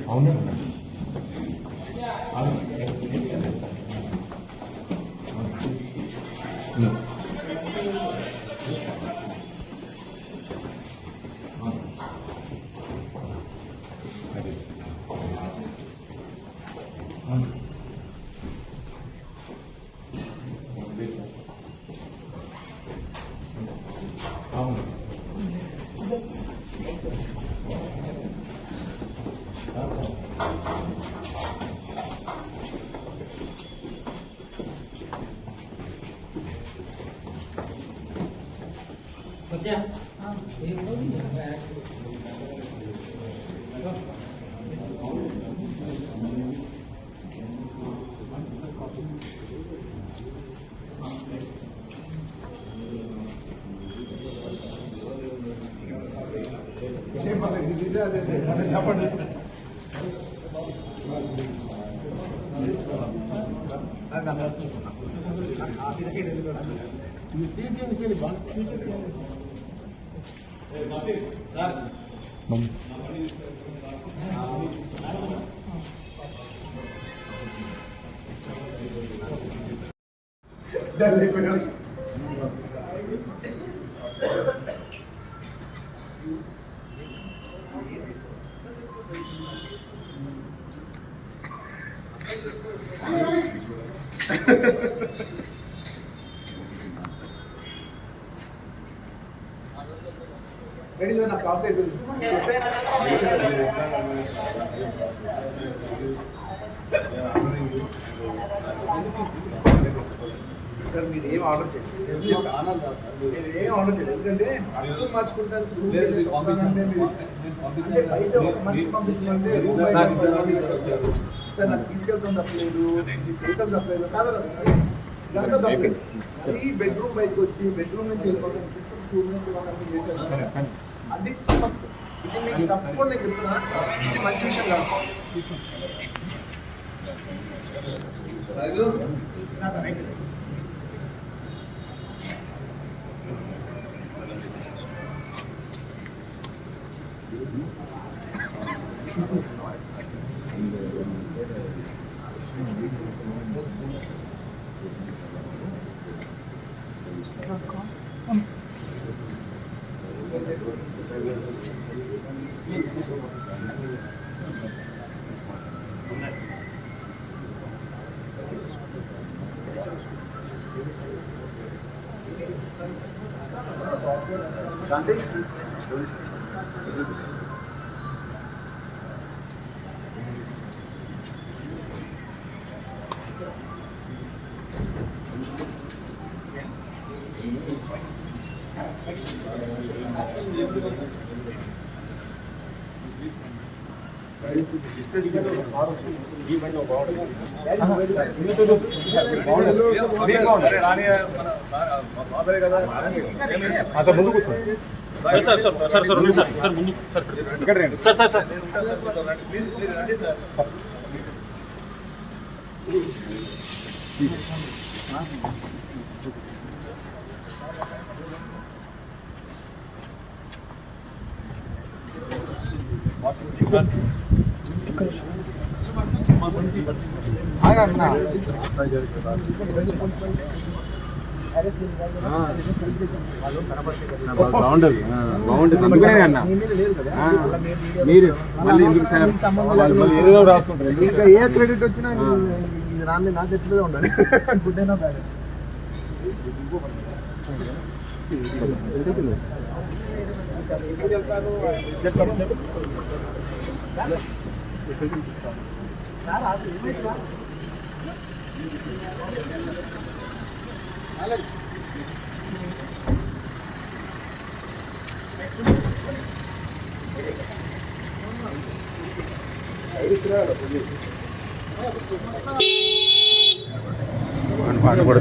అవును అవును సత్య చెప్పండి. రెడీ నా కాఫీ సార్ మీరు ఏం ఆర్డర్ చేస్తారు మీరు ఏం ఆర్డర్ చేయలేదు ఎందుకంటే అర్థం మార్చుకుంటారు అంటే బయట ఒక మనిషి పంపించమంటే సార్ నాకు తీసుకెళ్తాం తప్పలేదు చేయటం తప్పలేదు కాదు ఇదంతా తప్పలేదు అది బెడ్రూమ్ బయటకు వచ్చి బెడ్రూమ్ నుంచి వెళ్ళిపోతాం తీసుకుని స్కూల్ నుంచి వాళ్ళని చేశారు అది ఇది మీకు తప్పకుండా నేను చెప్తున్నా ఇది మంచి విషయం కాదు శాంతి ముందుకు sir sir sir sir sir sir ముందు సార్ ఇక్కడ రండి సార్ సార్ సార్ బాగుంటుంది బాగుంటుంది అందుకనే అన్న మీరు మళ్ళీ ఎందుకు రాస్తుంటారు ఇంకా ఏ క్రెడిట్ వచ్చినా రాని నా చెట్లే ఉండాలి గుడ్ అయినా బ్యాడ్ పాట కూడా